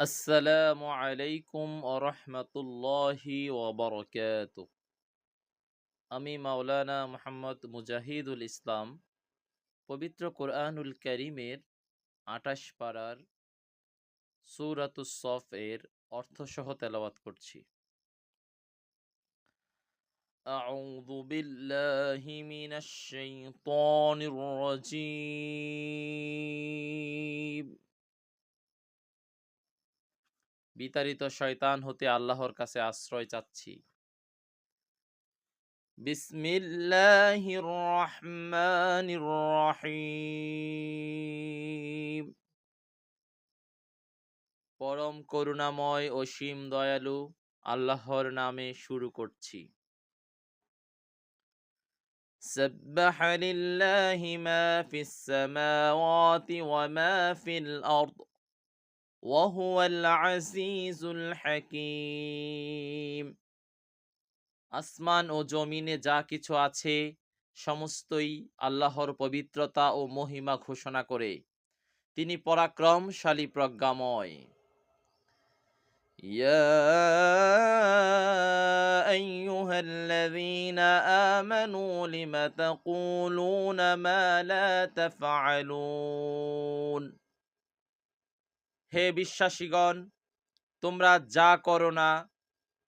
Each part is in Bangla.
আসসালামু আলাইকুম ওরহমতুল্লাহি ওবরকাতুহ। আমি মাওলানা মোহাম্মদ মুজাহিদুল ইসলাম পবিত্র কোরআনুল কারীমের ২৮ পারার সূরাতুস সফ এর অর্থসহ তেলাওয়াত করছি। আউযু বিল্লাহি মিনাশ শাইতানির রাজীম। বিতাড়িত শয়তান হতে আল্লাহর কাছে আশ্রয় চাচ্ছি। বিসমিল্লাহির রহমানির রহিম। পরম করুণাময় অসীম দয়ালু আল্লাহর নামে শুরু করছি। সাব্বাহা লিল্লাহি মা ফিস সামাওয়াতি ওয়া মা ফিল আরদ ওয়া হুয়াল আজিজুল হাকীম। আসমান ও জমিনে যা কিছু আছে সমস্তই আল্লাহর পবিত্রতা ও মহিমা ঘোষণা করে তিনি পরাক্রমশালী প্রজ্ঞাময়। ইয়া আইয়ুহাল্লাযীনা আমানু লিমা তাকুলুনা মা লা তাফআলুন। হে বিশ্বাসীগণ, তোমরা যা করো না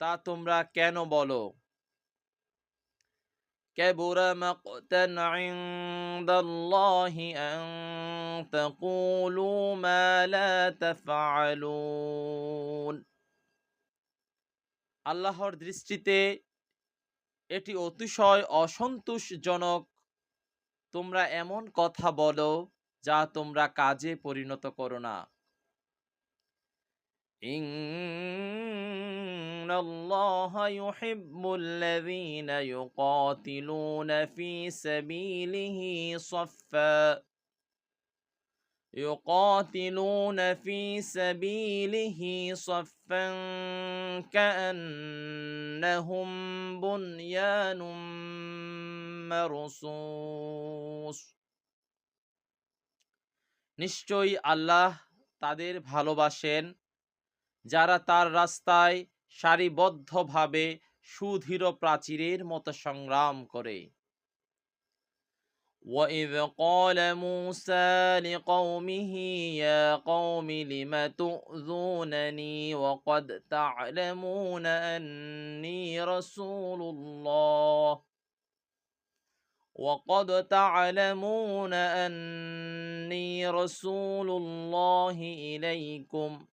তা তোমরা কেন বলো? কাবুরা মাকতান ইনদাল্লাহি আন তাকুলু মা লা তাফআলুন। আল্লাহর দৃষ্টিতে এটি অতিশয় অসন্তোষজনক তোমরা এমন কথা বলো যা তোমরা কাজে পরিণত করো না। ইন্নাল্লাহা ইউহিব্বুল্লাযীনা ইউকাতিলুনা ফী সাবীলিহি সাফফা يقاتلون في سبيله صفا كأنهم بنيان مرصوص। নিশ্চয়ই আল্লাহ তাদের ভালোবাসেন যারা তার রাস্তায় সারিবদ্ধভাবে সুদৃঢ় প্রাচীরের মতো সংগ্রাম করে। وَإِذْ قَالَ مُوسَى لِقَوْمِهِ يَا قَوْمِ لِمَ تُؤْذُونَنِي وَقَدْ تَعْلَمُونَ أَنِّي رَسُولُ اللَّهِ إِلَيْكُمْ